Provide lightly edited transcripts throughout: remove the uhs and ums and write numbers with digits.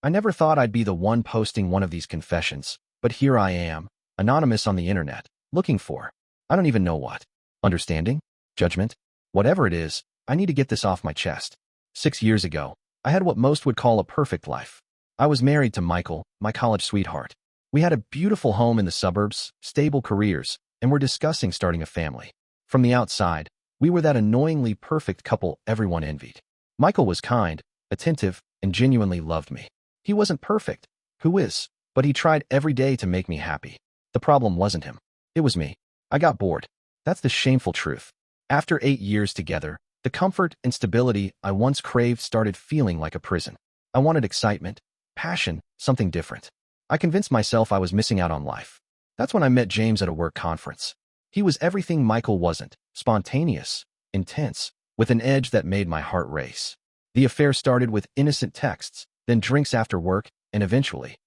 I never thought I'd be the one posting one of these confessions, but here I am, anonymous on the internet, looking for, I don't even know what. Understanding? Judgment? Whatever it is, I need to get this off my chest. 6 years ago, I had what most would call a perfect life. I was married to Michael, my college sweetheart. We had a beautiful home in the suburbs, stable careers, and were discussing starting a family. From the outside, we were that annoyingly perfect couple everyone envied. Michael was kind, attentive, and genuinely loved me. He wasn't perfect. Who is? But he tried every day to make me happy. The problem wasn't him. It was me. I got bored. That's the shameful truth. After 8 years together, the comfort and stability I once craved started feeling like a prison. I wanted excitement, passion, something different. I convinced myself I was missing out on life. That's when I met James at a work conference. He was everything Michael wasn't, spontaneous, intense, with an edge that made my heart race. The affair started with innocent texts, then drinks after work, and eventually,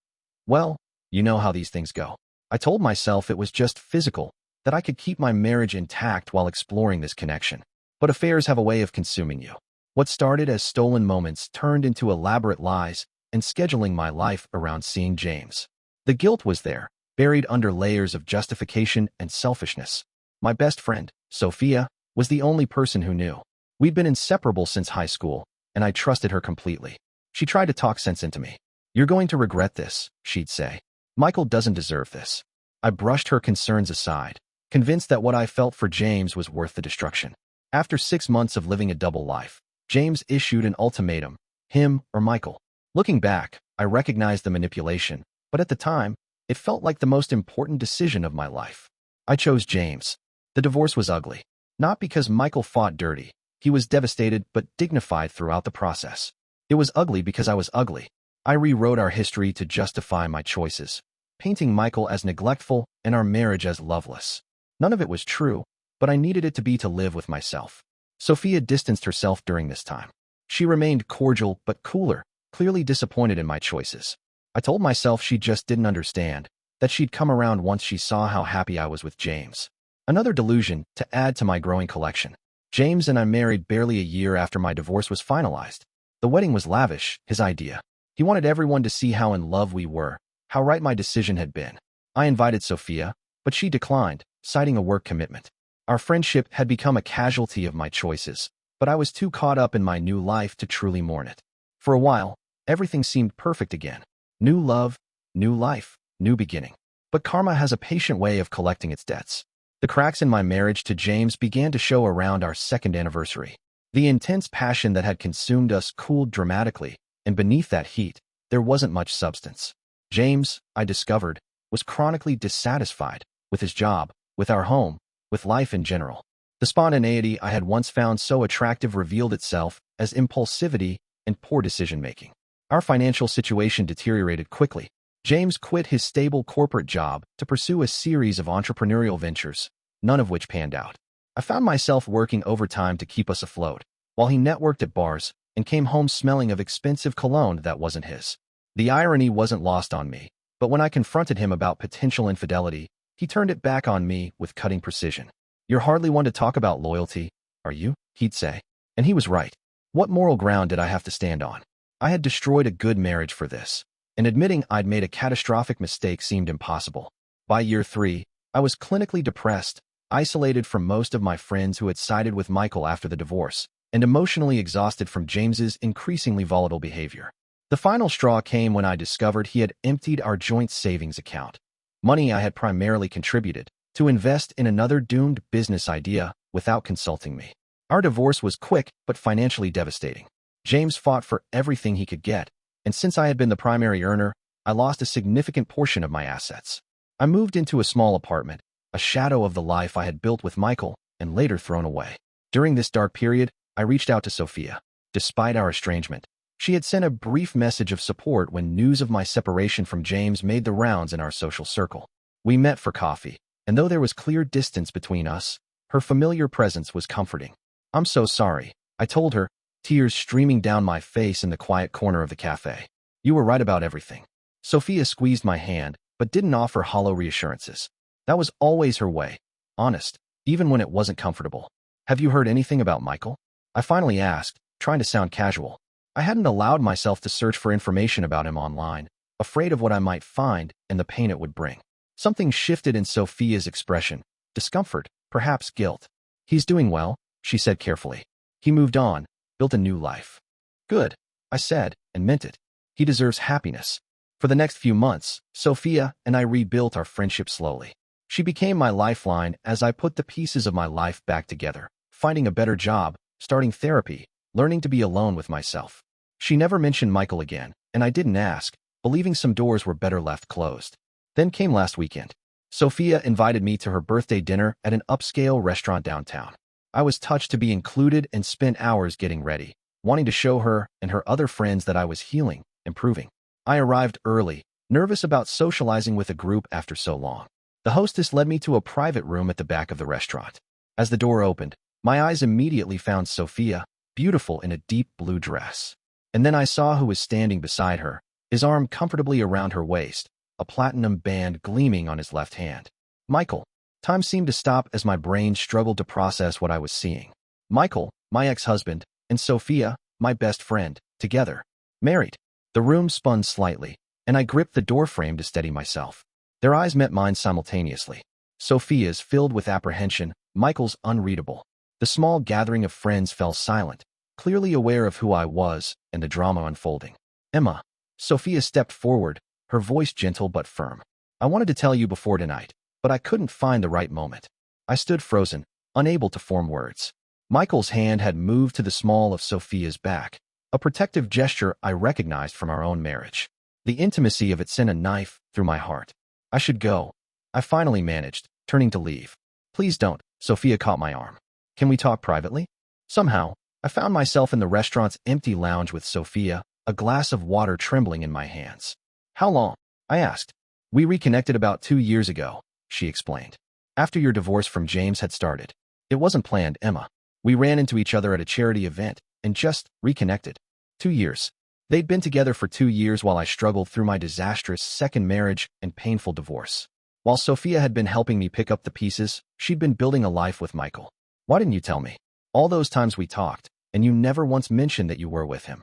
well, you know how these things go. I told myself it was just physical, that I could keep my marriage intact while exploring this connection. But affairs have a way of consuming you. What started as stolen moments turned into elaborate lies and scheduling my life around seeing James. The guilt was there, buried under layers of justification and selfishness. My best friend, Sophia, was the only person who knew. We'd been inseparable since high school, and I trusted her completely. She tried to talk sense into me. "You're going to regret this," she'd say. "Michael doesn't deserve this." I brushed her concerns aside, convinced that what I felt for James was worth the destruction. After 6 months of living a double life, James issued an ultimatum, him or Michael. Looking back, I recognized the manipulation, but at the time, it felt like the most important decision of my life. I chose James. The divorce was ugly. Not because Michael fought dirty. He was devastated but dignified throughout the process. It was ugly because I was ugly. I rewrote our history to justify my choices, painting Michael as neglectful and our marriage as loveless. None of it was true, but I needed it to be to live with myself. Sophia distanced herself during this time. She remained cordial but cooler, clearly disappointed in my choices. I told myself she just didn't understand, that she'd come around once she saw how happy I was with James. Another delusion to add to my growing collection. James and I married barely a year after my divorce was finalized. The wedding was lavish, his idea. He wanted everyone to see how in love we were, how right my decision had been. I invited Sophia, but she declined, citing a work commitment. Our friendship had become a casualty of my choices, but I was too caught up in my new life to truly mourn it. For a while, everything seemed perfect again. New love, new life, new beginning. But karma has a patient way of collecting its debts. The cracks in my marriage to James began to show around our second anniversary. The intense passion that had consumed us cooled dramatically, and beneath that heat, there wasn't much substance. James, I discovered, was chronically dissatisfied with his job, with our home, with life in general. The spontaneity I had once found so attractive revealed itself as impulsivity and poor decision-making. Our financial situation deteriorated quickly. James quit his stable corporate job to pursue a series of entrepreneurial ventures, none of which panned out. I found myself working overtime to keep us afloat, while he networked at bars and came home smelling of expensive cologne that wasn't his. The irony wasn't lost on me, but when I confronted him about potential infidelity, he turned it back on me with cutting precision. "You're hardly one to talk about loyalty, are you?" he'd say. And he was right. What moral ground did I have to stand on? I had destroyed a good marriage for this, and admitting I'd made a catastrophic mistake seemed impossible. By year 3, I was clinically depressed, isolated from most of my friends who had sided with Michael after the divorce, and emotionally exhausted from James's increasingly volatile behavior. The final straw came when I discovered he had emptied our joint savings account, money I had primarily contributed, to invest in another doomed business idea without consulting me. Our divorce was quick but financially devastating. James fought for everything he could get, and since I had been the primary earner, I lost a significant portion of my assets. I moved into a small apartment, a shadow of the life I had built with Michael and later thrown away. During this dark period, I reached out to Sophia. Despite our estrangement, she had sent a brief message of support when news of my separation from James made the rounds in our social circle. We met for coffee, and though there was clear distance between us, her familiar presence was comforting. "I'm so sorry," I told her, tears streaming down my face in the quiet corner of the cafe. "You were right about everything." Sophia squeezed my hand, but didn't offer hollow reassurances. That was always her way, honest, even when it wasn't comfortable. "Have you heard anything about Michael?" I finally asked, trying to sound casual. I hadn't allowed myself to search for information about him online, afraid of what I might find and the pain it would bring. Something shifted in Sophia's expression. Discomfort, perhaps guilt. He's doing well, she said carefully. He moved on, built a new life. Good, I said, and meant it. He deserves happiness. For the next few months, Sophia and I rebuilt our friendship slowly. She became my lifeline as I put the pieces of my life back together, finding a better job, starting therapy, learning to be alone with myself. She never mentioned Michael again, and I didn't ask, believing some doors were better left closed. Then came last weekend. Sophia invited me to her birthday dinner at an upscale restaurant downtown. I was touched to be included and spent hours getting ready, wanting to show her and her other friends that I was healing, improving. I arrived early, nervous about socializing with a group after so long. The hostess led me to a private room at the back of the restaurant. As the door opened, my eyes immediately found Sophia, beautiful in a deep blue dress. And then I saw who was standing beside her, his arm comfortably around her waist, a platinum band gleaming on his left hand. Michael. Time seemed to stop as my brain struggled to process what I was seeing. Michael, my ex-husband, and Sophia, my best friend, together. Married. The room spun slightly, and I gripped the doorframe to steady myself. Their eyes met mine simultaneously. Sophia's filled with apprehension, Michael's unreadable. The small gathering of friends fell silent, clearly aware of who I was and the drama unfolding. Emma. Sophia stepped forward, her voice gentle but firm. I wanted to tell you before tonight, but I couldn't find the right moment. I stood frozen, unable to form words. Michael's hand had moved to the small of Sophia's back, a protective gesture I recognized from our own marriage. The intimacy of it sent a knife through my heart. I should go. I finally managed, turning to leave. Please don't, Sophia caught my arm. Can we talk privately? Somehow, I found myself in the restaurant's empty lounge with Sophia, a glass of water trembling in my hands. How long? I asked. We reconnected about 2 years ago, she explained. After your divorce from James had started. It wasn't planned, Emma. We ran into each other at a charity event and just reconnected. 2 years. They'd been together for 2 years while I struggled through my disastrous second marriage and painful divorce. While Sophia had been helping me pick up the pieces, she'd been building a life with Michael. Why didn't you tell me? All those times we talked, and you never once mentioned that you were with him.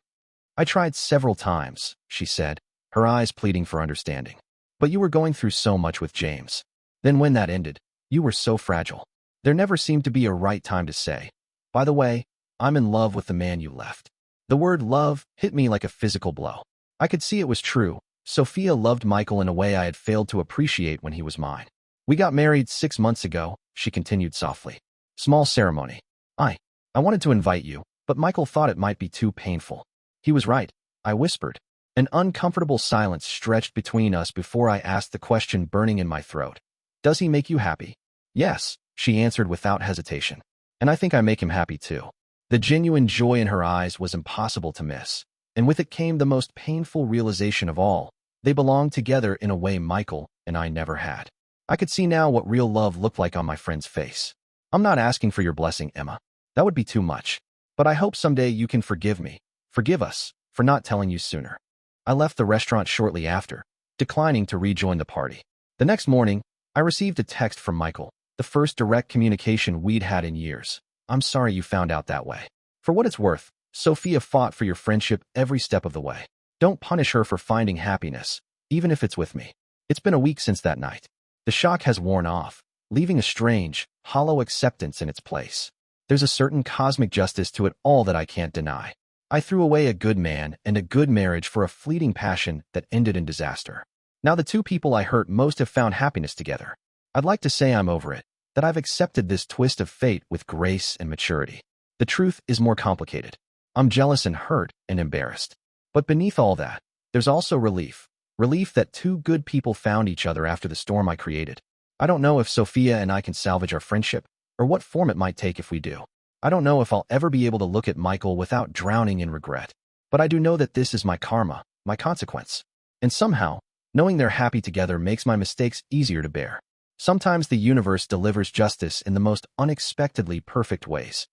I tried several times, she said, her eyes pleading for understanding. But you were going through so much with James. Then when that ended, you were so fragile. There never seemed to be a right time to say, by the way, I'm in love with the man you left. The word love hit me like a physical blow. I could see it was true. Sophia loved Michael in a way I had failed to appreciate when he was mine. We got married 6 months ago, she continued softly. Small ceremony. I wanted to invite you, but Michael thought it might be too painful. He was right, I whispered. An uncomfortable silence stretched between us before I asked the question burning in my throat. Does he make you happy? Yes, she answered without hesitation. And I think I make him happy too. The genuine joy in her eyes was impossible to miss, and with it came the most painful realization of all. They belonged together in a way Michael and I never had. I could see now what real love looked like on my friend's face. I'm not asking for your blessing, Emma. That would be too much. But I hope someday you can forgive me, forgive us, for not telling you sooner. I left the restaurant shortly after, declining to rejoin the party. The next morning, I received a text from Michael, the first direct communication we'd had in years. I'm sorry you found out that way. For what it's worth, Sophia fought for your friendship every step of the way. Don't punish her for finding happiness, even if it's with me. It's been a week since that night. The shock has worn off, leaving a strange, hollow acceptance in its place. There's a certain cosmic justice to it all that I can't deny. I threw away a good man and a good marriage for a fleeting passion that ended in disaster. Now the two people I hurt most have found happiness together. I'd like to say I'm over it, that I've accepted this twist of fate with grace and maturity. The truth is more complicated. I'm jealous and hurt and embarrassed. But beneath all that, there's also relief. Relief that two good people found each other after the storm I created. I don't know if Sophia and I can salvage our friendship, or what form it might take if we do. I don't know if I'll ever be able to look at Michael without drowning in regret. But I do know that this is my karma, my consequence. And somehow, knowing they're happy together makes my mistakes easier to bear. Sometimes the universe delivers justice in the most unexpectedly perfect ways.